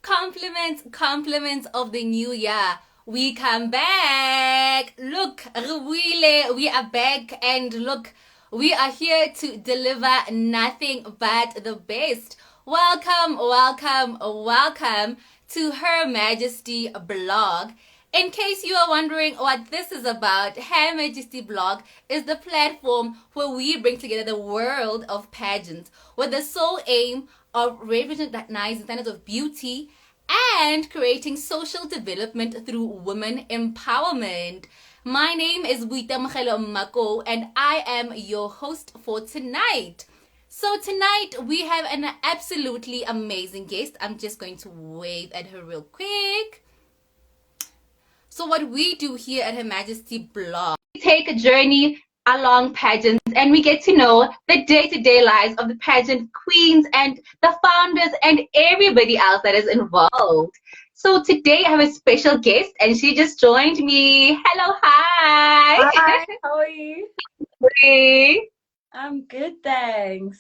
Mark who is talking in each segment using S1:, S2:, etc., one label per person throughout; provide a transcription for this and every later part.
S1: compliments of the new year. We come back. Look, we are back, and look, we are here to deliver nothing but the best. Welcome to Her Majesty blog. In case you are wondering what this is about, Her Majesty blog is the platform where we bring together the world of pageants with the sole aim of recognizing standards of beauty and creating social development through women empowerment. My name is Buita Mako, and I am your host for tonight. So tonight we have an absolutely amazing guest. I'm just going to wave at her real quick. So what we do here at Her Majesty blog, we take a journey along pageants and we get to know the day-to-day lives of the pageant queens and the founders and everybody else that is involved. So today I have a special guest and she just joined me. Hello, hi.
S2: Hi, how are you?
S1: Hey.
S2: I'm good, thanks.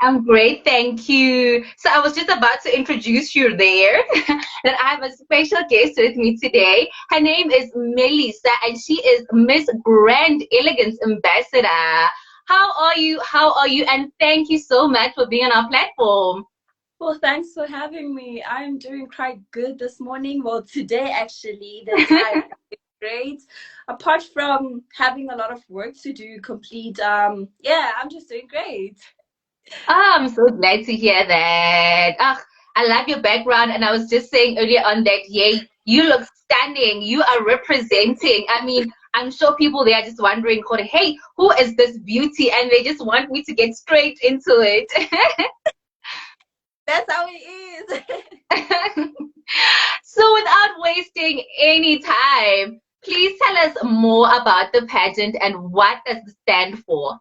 S1: I'm great, thank you. So I was just about to introduce you there that I have a special guest with me today. Her name is Melissa and she is Miss Grand Elegance Ambassador. How are you? And thank you so much for being on our platform.
S2: Well, thanks for having me. I'm doing quite good this morning. Well, today actually, the time is great. Apart from having a lot of work to do, complete, I'm just doing great.
S1: Oh, I'm so glad to hear that. I love your background, and I was just saying earlier on that, yay, you look stunning. You are representing. I mean, I'm sure people they are just wondering, hey, who is this beauty? And they just want me to get straight into it.
S2: That's how it is.
S1: So without wasting any time, please tell us more about the pageant and what does it stand for?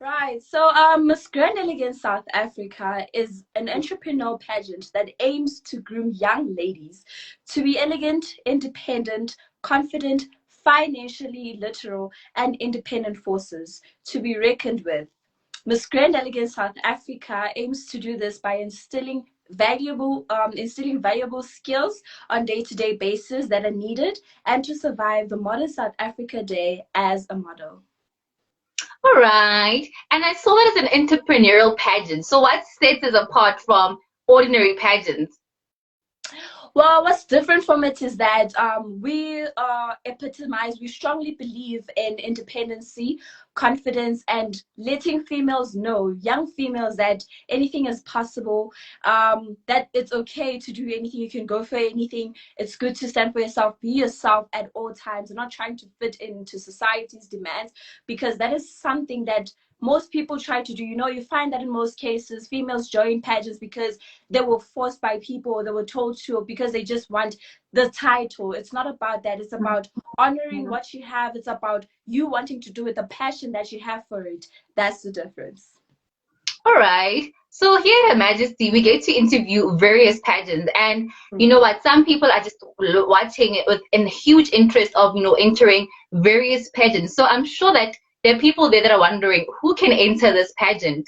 S2: Right. So, Miss Grand Elegance South Africa is an entrepreneurial pageant that aims to groom young ladies to be elegant, independent, confident, financially literal, and independent forces to be reckoned with. Miss Grand Elegance South Africa aims to do this by instilling valuable skills on day-to-day basis that are needed and to survive the modern South Africa day as a model.
S1: All right. And I saw it as an entrepreneurial pageant. So what sets it apart from ordinary pageants?
S2: Well, what's different from it is that we strongly believe in independency, confidence, and letting females know, young females, that anything is possible, that it's okay to do anything, you can go for anything. It's good to stand for yourself, be yourself at all times, and not trying to fit into society's demands, because that is something that most people try to do. You find that in most cases, females join pageants because they were forced by people, or they were told to, or because they just want the title. It's not about that. It's about honoring what you have. It's about you wanting to do it, the passion that you have for it. That's the difference.
S1: All right. So here at Her Majesty, we get to interview various pageants, and you know what? Some people are just watching it with a huge interest of entering various pageants. So I'm sure that there are people there that are wondering who can enter this pageant.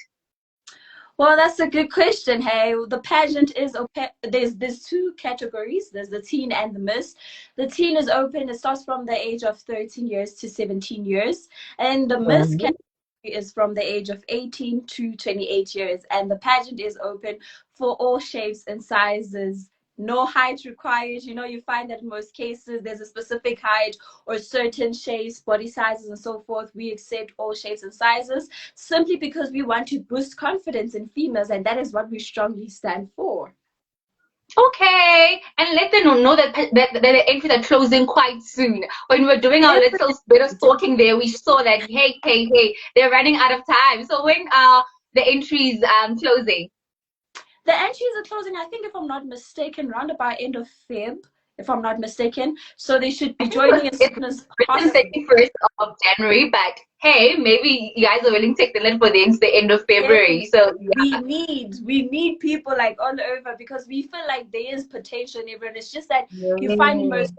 S2: Well, that's a good question. Hey, the pageant is open. There's two categories. There's the teen and the miss. The teen is open. It starts from the age of 13 years to 17 years, and the miss category is from the age of 18 to 28 years. And the pageant is open for all shapes and sizes. No height required. You find that in most cases there's a specific height or certain shapes, body sizes, and so forth. We accept all shapes and sizes simply because we want to boost confidence in females, and that is what we strongly stand for.
S1: Okay, and let them know that the entries are closing quite soon. When we were doing our little bit of talking there, we saw that hey, they're running out of time. So when are the entries closing?
S2: The entries are closing, I think, if I'm not mistaken, around about end of Feb, if I'm not mistaken. So they should be joining as soon as possible.
S1: 31st of January, but hey, maybe you guys are willing to take the lead for the end of February. So
S2: yeah. we need people like all over, because we feel like there is potential in everyone. It's just that you find most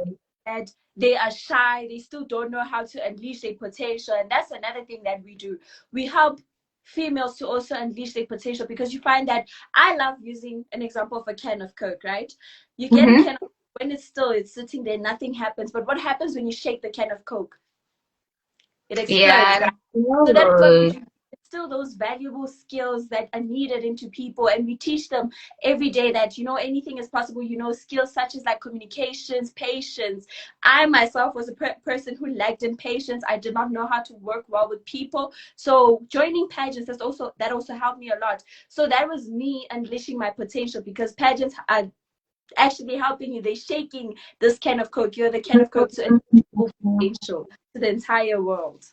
S2: that they are shy, they still don't know how to unleash their potential, and that's another thing that we do. We help females to also unleash their potential, because you find that I love using an example of a can of Coke, right? You get a can of, when it's still, it's sitting there, nothing happens. But what happens when you shake the can of Coke? It explodes,
S1: Yeah.
S2: right? So that's what we do. Still those valuable skills that are needed into people, and we teach them every day that, you know, anything is possible. You know, skills such as like communications, patience. I myself was a person who lacked in patience. I did not know how to work well with people, so joining pageants that also helped me a lot. So that was me unleashing my potential, because pageants are actually helping you. They're shaking this can of Coke. You're the can of Coke to unleash your potential to the entire world.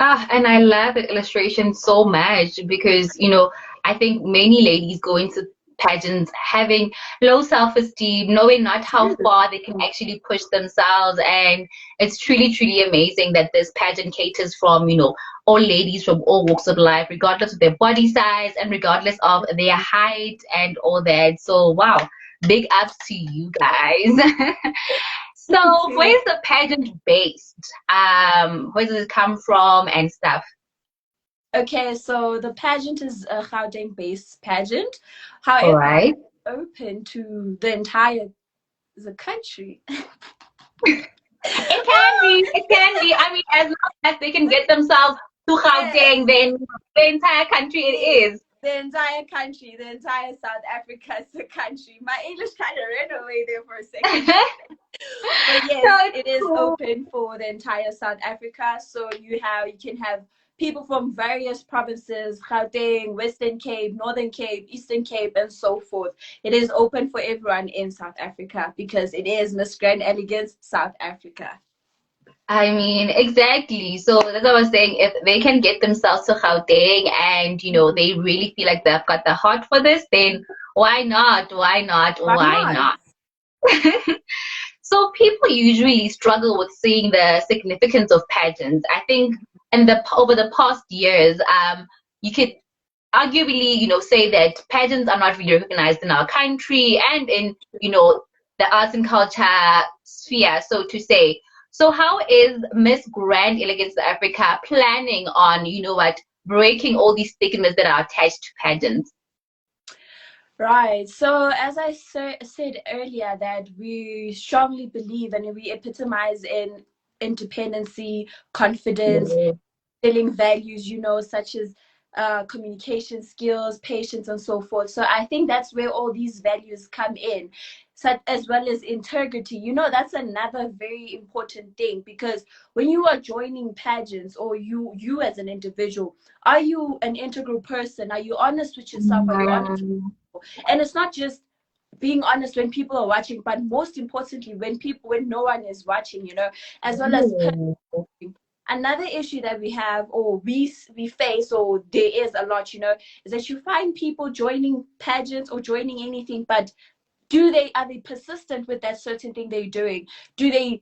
S1: Ah, and I love the illustration so much because, I think many ladies go into pageants having low self-esteem, knowing not how far they can actually push themselves. And it's truly, truly amazing that this pageant caters from, all ladies from all walks of life, regardless of their body size and regardless of their height and all that. So, wow, big ups to you guys. So where's the pageant based? Where does it come from and stuff?
S2: Okay, so the pageant is a Gauteng-based pageant.
S1: All
S2: However,
S1: right.
S2: open to the entire the country.
S1: It can be. It can be. I mean, as long as they can get themselves to
S2: Yes,
S1: Gauteng, then the entire country it is.
S2: the entire country, the entire South Africa is the country. My English kind of ran away there for a second. But yes,
S1: So it's
S2: it is
S1: cool.
S2: open for the entire South Africa. So you can have people from various provinces, Gauteng, Western Cape, Northern Cape, Eastern Cape, and so forth. It is open for everyone in South Africa because it is Miss Grand Elegance South Africa.
S1: I mean, exactly. So that's what I was saying. If they can get themselves to Gauteng and, they really feel like they've got the heart for this, then why not? Why not?
S2: Why
S1: Why
S2: not?
S1: not? So people usually struggle with seeing the significance of pageants. I think over the past years, you could arguably, say that pageants are not really recognized in our country and in, the arts and culture sphere, so to say. So how is Miss Grand Elegance Africa planning on, breaking all these stigmas that are attached to pageants?
S2: Right. So, as I said earlier, that we strongly believe and we epitomize in independency, confidence, instilling values, such as communication skills, patience, and so forth. So I think that's where all these values come in, such as well as integrity. That's another very important thing, because when you are joining pageants, or you as an individual, are you an integral person? Are you honest with yourself? Are you honest with people? And it's not just being honest when people are watching, but most importantly when no one is watching, as well as another issue that we have, or we face, or there is a lot, is that you find people joining pageants or joining anything, but are they persistent with that certain thing they're doing? Do they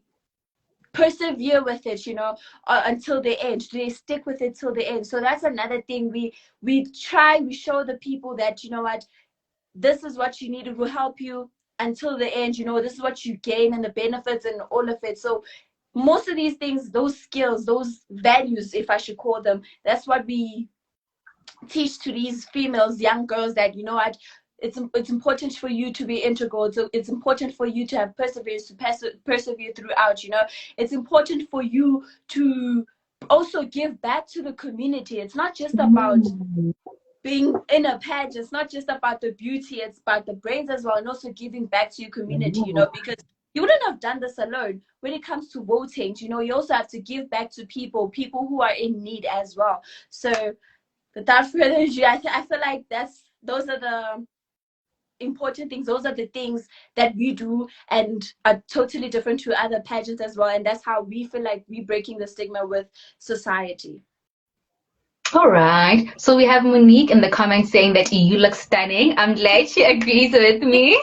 S2: persevere with it, until the end? Do they stick with it till the end? So that's another thing we show the people that, what, this is what you need. It will help you until the end. This is what you gain and the benefits and all of it. So most of these things, those skills, those values, if I should call them, that's what we teach to these females, young girls, that, what, it's important for you to be integral. So it's important for you to have perseverance, to persevere throughout. It's important for you to also give back to the community. It's not just about being in a pageant. It's not just about the beauty, it's about the brains as well, and also giving back to your community, because you wouldn't have done this alone. When it comes to voting, you also have to give back to people who are in need as well. So without further ado, I feel like those are the important things. Those are the things that we do and are totally different to other pageants as well. And that's how we feel like we're breaking the stigma with society.
S1: All right. So we have Monique in the comments saying that you look stunning. I'm glad she agrees with me.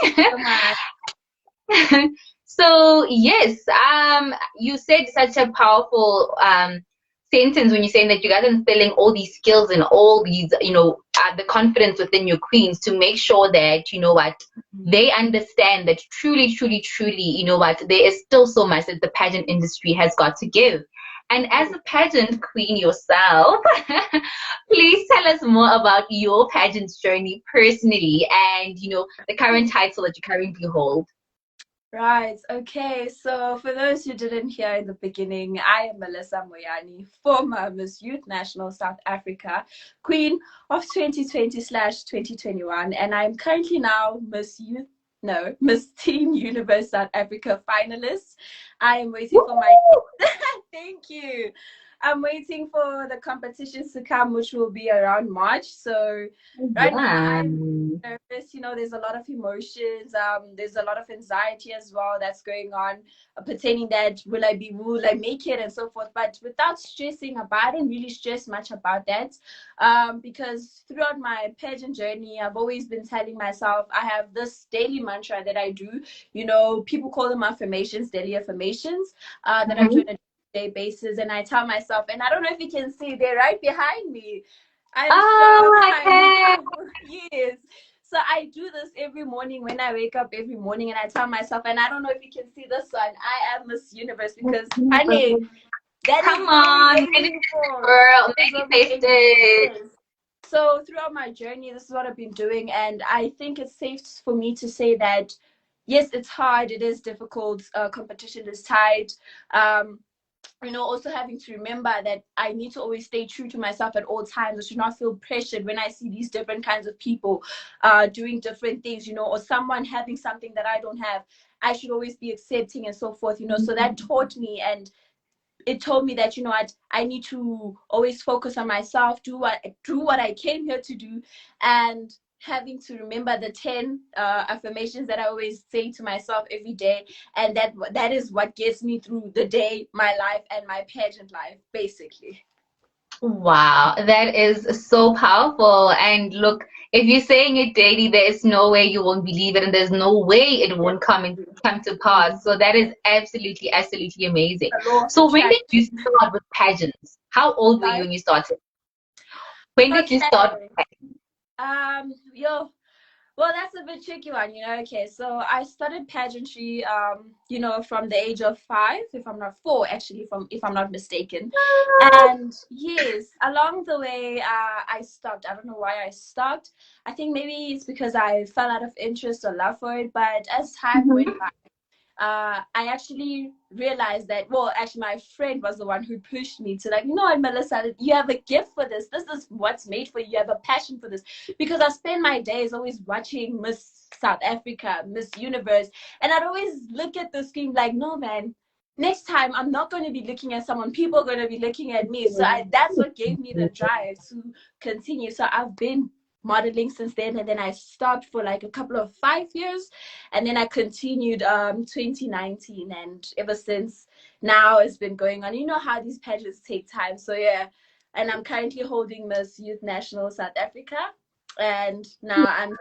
S1: So yes, you said such a powerful sentence when you're saying that you guys are instilling all these skills and all these, the confidence within your queens to make sure that, they understand that truly, truly, truly, there is still so much that the pageant industry has got to give. And as a pageant queen yourself, please tell us more about your pageant journey personally and, the current title that you currently hold.
S2: Right. Okay. So for those who didn't hear in the beginning, I am Melissa Moyani, former Miss Youth National South Africa, Queen of 2020/2021, and I'm currently now Miss Teen Universe South Africa finalist. I am waiting for my thank you. I'm waiting for the competitions to come, which will be around March. So right now
S1: Yeah.
S2: I'm nervous. There's a lot of emotions. There's a lot of anxiety as well that's going on, pertaining that will I make it and so forth. But without stressing about, I don't really stress much about that, because throughout my pageant journey, I've always been telling myself I have this daily mantra that I do. People call them affirmations, daily affirmations, that I do on a day basis, and I tell myself, and I don't know if you can see, they're right behind me. I'm
S1: Oh,
S2: sure
S1: okay.
S2: yes. So I do this every morning when I wake up every morning, and I tell myself, and I don't know if you can see this one, I am Miss Universe, because honey, that is
S1: Come
S2: what we're
S1: on,
S2: aiming for.
S1: girl,
S2: That is what we're
S1: manifest
S2: aiming for.
S1: it.
S2: Yes. So throughout my journey, this is what I've been doing, and I think it's safe for me to say that yes, it's hard, it is difficult, competition is tight. Also having to remember that I need to always stay true to myself at all times. I should not feel pressured when I see these different kinds of people doing different things, or someone having something that I don't have. I should always be accepting and so forth. So that taught me, and it told me that I need to always focus on myself, do what I came here to do, and having to remember the 10 affirmations that I always say to myself every day, and that is what gets me through the day, my life, and my pageant life, basically.
S1: Wow, that is so powerful. And look, if you're saying it daily, there is no way you won't believe it, and there's no way it won't come to pass. So that is absolutely, absolutely amazing.
S2: The law of
S1: So when did you
S2: attraction.
S1: start with pageants? How old were you when you started? When did you start?
S2: Okay. Yo, well, that's a bit tricky one. Okay, so I started pageantry, from the age of 5, if I'm not 4, actually, if I'm not mistaken. And yes, along the way, I stopped. I don't know why I stopped. I think maybe it's because I fell out of interest or love for it. But as time went by, I actually realized that, well, actually, my friend was the one who pushed me to, like, Melissa, you have a gift for this. This is what's made for you. You have a passion for this. Because I spend my days always watching Miss South Africa, Miss Universe, and I'd always look at the screen like, no, man. Next time, I'm not going to be looking at someone. People are going to be looking at me. So that's what gave me the drive to continue. So I've been modeling since then, and then I stopped for like a couple of 5 years, and then I continued 2019, and ever since now it's been going on. You know how these pageants take time. So yeah, and I'm currently holding Miss Youth National South Africa, and now I'm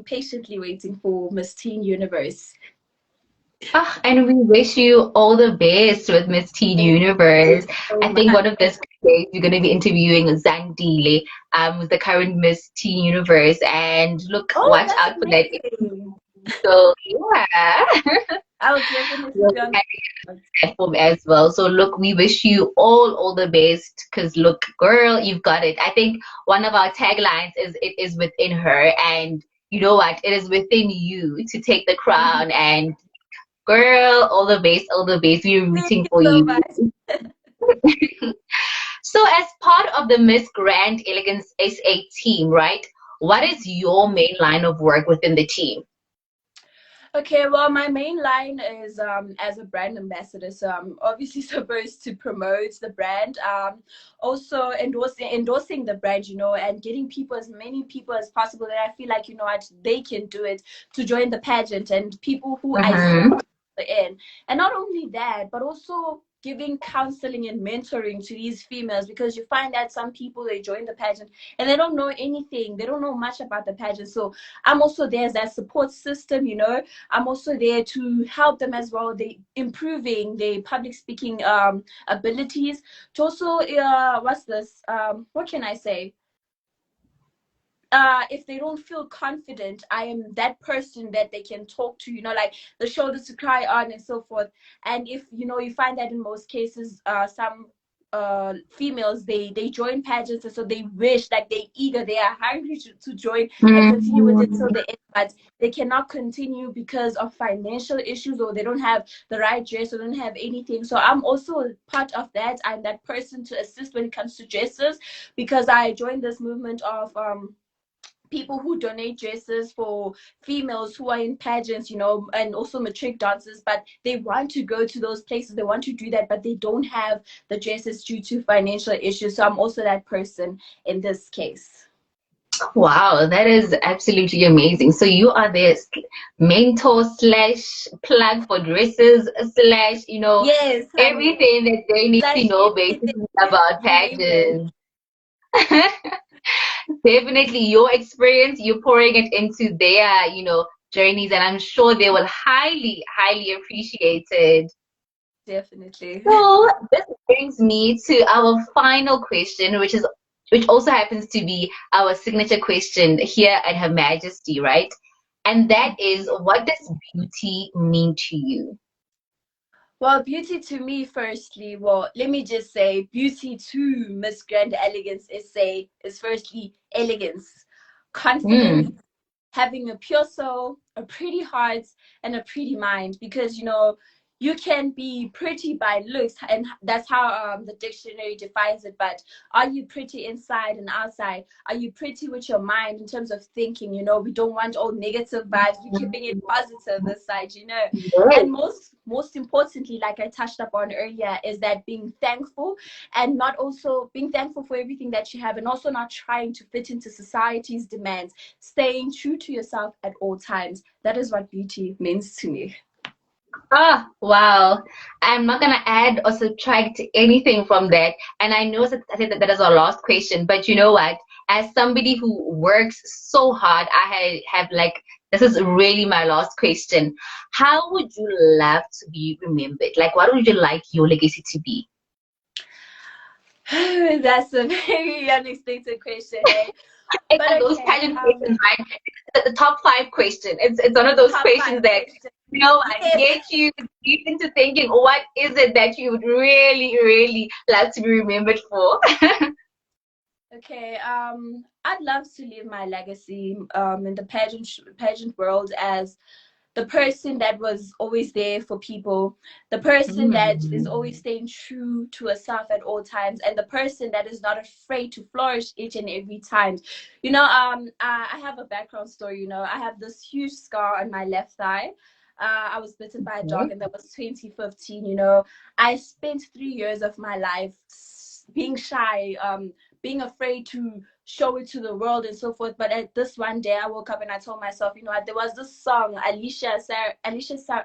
S2: patiently waiting for Miss Teen Universe.
S1: Ah, and we wish you all the best with Miss Teen
S2: Thank you
S1: Universe.
S2: so
S1: I think
S2: much.
S1: one of these days you're going to be interviewing Zandile, who's the current Miss Teen Universe. And look,
S2: Oh,
S1: watch
S2: that's
S1: out for that.
S2: amazing.
S1: So yeah,
S2: I'll definitely
S1: we'll
S2: be on.
S1: carry that platform as well. So look, we wish you all the best. Cause look, girl, you've got it. I think one of our taglines is "It is within her," and you know what? It is within you to take the crown. And girl, all the best. We're
S2: Thank
S1: rooting
S2: you
S1: for
S2: so
S1: you.
S2: much.
S1: So, as part of the Miss Grand Elegance SA team, right? What is your main line of work within the team?
S2: Okay, well, my main line is as a brand ambassador, so I'm obviously supposed to promote the brand, also endorsing the brand, and getting people, as many people as possible that I feel like what they can do it to join the pageant, and people who I see
S1: Mm-hmm.
S2: in. And not only that, but also giving counseling and mentoring to these females, because you find that some people, they join the pageant and they don't know anything, they don't know much about the pageant. So I'm also there as that support system. I'm also there to help them as well, they improving their public speaking abilities, to also what can I say, if they don't feel confident, I am that person that they can talk to, like the shoulder to cry on and so forth. And if you find that in most cases, some females, they join pageants, and so they wish, like they eager, they are hungry to join and continue with it till the end, but they cannot continue because of financial issues, or they don't have the right dress, or don't have anything. So I'm also part of that. I'm that person to assist when it comes to dresses, because I joined this movement of people who donate dresses for females who are in pageants, and also matric dancers, but they want to go to those places, they want to do that, but they don't have the dresses due to financial issues. So I'm also that person in this case.
S1: Wow, that is absolutely amazing. So you are this mentor slash plug for dresses slash,
S2: Yes, honey.
S1: everything that they need to
S2: Slash
S1: know
S2: everything.
S1: basically about
S2: You name it.
S1: pageants. Definitely your experience, you're pouring it into their, journeys, and I'm sure they will highly, highly appreciate it.
S2: Definitely.
S1: So this brings me to our final question, which also happens to be our signature question here at Her Majesty, right? And that is, what does beauty mean to you?
S2: Well, beauty to me, firstly, well, let me just say, beauty to Miss Grand Elegance is firstly elegance, confidence,
S1: Mm.
S2: having a pure soul, a pretty heart, and a pretty mind. Because you can be pretty by looks, and that's how the dictionary defines it. But are you pretty inside and outside? Are you pretty with your mind in terms of thinking? We don't want all negative vibes. We're keeping it positive this side.
S1: Yes.
S2: And most importantly, like I touched upon earlier, is that being thankful, and not also being thankful for everything that you have, and also not trying to fit into society's demands, staying true to yourself at all times. That is what beauty means to me.
S1: Ah, wow. I'm not gonna add or subtract anything from that. And I know that I think that is our last question, but you know what? As somebody who works so hard, I have like this is really my last question. How would you love to be remembered? Like, what would you like your legacy to be?
S2: That's a very unexpected question, hey?
S1: It's
S2: But
S1: like those
S2: okay,
S1: pageant questions, right? It's the top five question. It's one of those
S2: top
S1: questions
S2: five
S1: that
S2: question.
S1: I
S2: Yes.
S1: get you deep into thinking, what is it that you would really, really love to be remembered for?
S2: Okay, I'd love to leave my legacy in the pageant world as the person that was always there for people, the person that is
S1: Mm.
S2: always staying true to herself at all times, and the person that is not afraid to flourish each and every time. I have a background story. I have this huge scar on my left thigh. I was bitten by a dog,
S1: Okay.
S2: and that was 2015. I spent 3 years of my life being shy, being afraid to show it to the world and so forth. But at this one day, I woke up and I told myself, what, there was this song,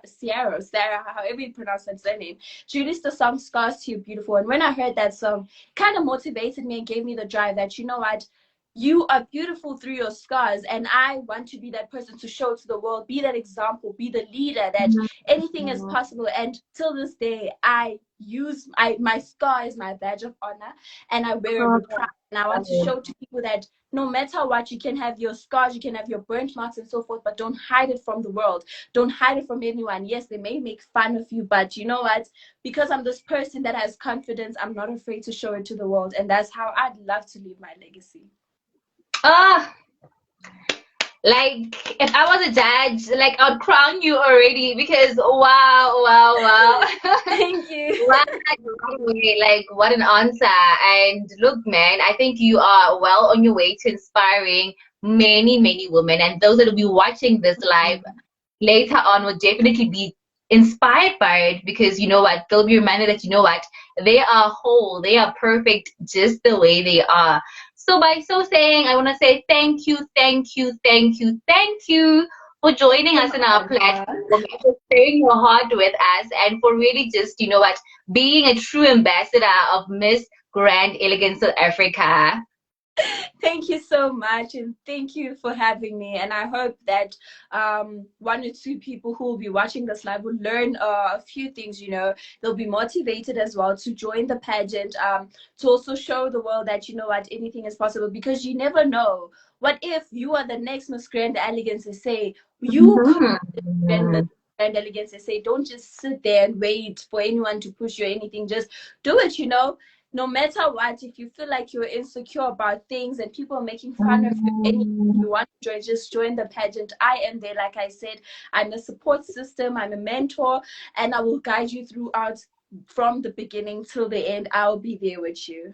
S2: Sarah, however you pronounce that surname. She released the song "Scars to You Beautiful," and when I heard that song, kind of motivated me and gave me the drive that, what, you are beautiful through your scars, and I want to be that person to show to the world, be that example, be the leader, that anything is possible. And till this day, I use my scar as my badge of honor, and I wear it with pride. And I want to show to people that no matter what, you can have your scars, you can have your burnt marks and so forth, but don't hide it from the world. Don't hide it from anyone. Yes, they may make fun of you, but you know what? Because I'm this person that has confidence, I'm not afraid to show it to the world. And that's how I'd love to leave my legacy.
S1: Ah, like if I was a judge, like I'd crown you already because wow, wow, wow.
S2: Thank you.
S1: Right, right. Like what an answer. And look, man, I think you are well on your way to inspiring many, many women. And those that will be watching this live later on will definitely be inspired by it because you know what? They'll be reminded that you know what? They are whole, they are perfect just the way they are. So by so saying, I want to say thank you, thank you, thank you, thank you for joining us in our platform, and for sharing your heart with us, and for really just, you know what, being a true ambassador of Miss Grand Elegance South Africa.
S2: Thank you so much, and thank you for having me. And I hope that one or two people who will be watching this live will learn a few things. You know, they'll be motivated as well to join the pageant, to also show the world that you know what, anything is possible, because you never know. What if you are the next Miss Grand Elegance and say you come and Miss
S1: Mhm.
S2: Grand Elegance and say, don't just sit there and wait for anyone to push you or anything. Just do it. You know, no matter what, if you feel like you're insecure about things and people are making fun of you, anything
S1: Mhm.
S2: you want to join, just join the pageant. I am there, like I said. I'm a support system, I'm a mentor, and I will guide you throughout from the beginning till the end. I'll be there with you.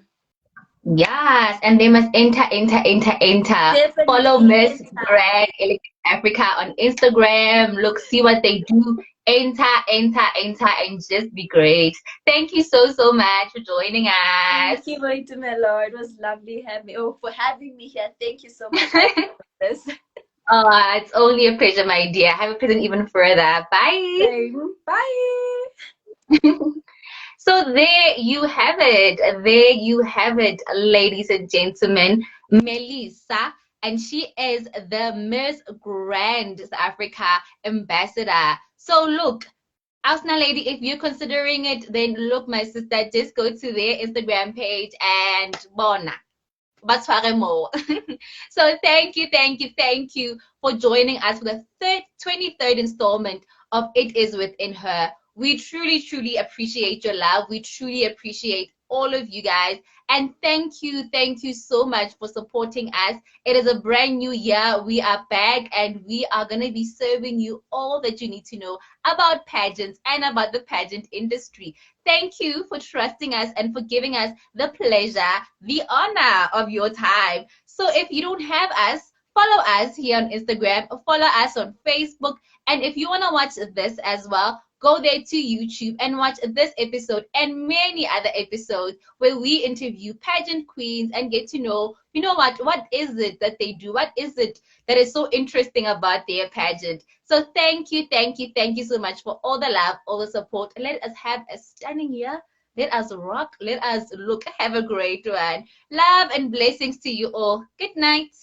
S1: Yes, and they must enter. Follow
S2: Definitely
S1: Miss
S2: enter.
S1: Greg Elegant Africa on Instagram. Look, see what they do. And just be great. Thank you so much for joining
S2: Thank
S1: us.
S2: you, Waitumelo. It was lovely for having me here. Thank you so much. I love this.
S1: It's only a pleasure, my dear. Have a pleasant even further. Bye.
S2: Same. Bye.
S1: So there you have it. There you have it, ladies and gentlemen. Melissa, and she is the Miss Grand South Africa ambassador. So look, Ausna lady, if you're considering it, then look, my sister, just go to their Instagram page and bona. Batshware mo. So thank you for joining us for the 23rd installment of It Is Within Her. We truly appreciate your love. We truly appreciate all of you guys. And thank you so much for supporting us. It is a brand new year. We are back and we are going to be serving you all that you need to know about pageants and about the pageant industry. Thank you for trusting us and for giving us the pleasure, the honor of your time. So if you don't have us, follow us here on Instagram, follow us on Facebook. And if you want to watch this as well, go there to YouTube and watch this episode and many other episodes where we interview pageant queens and get to know, you know what is it that they do? What is it that is so interesting about their pageant? So thank you so much for all the love, all the support. Let us have a stunning year. Let us rock. Let us look. Have a great one. Love and blessings to you all. Good night.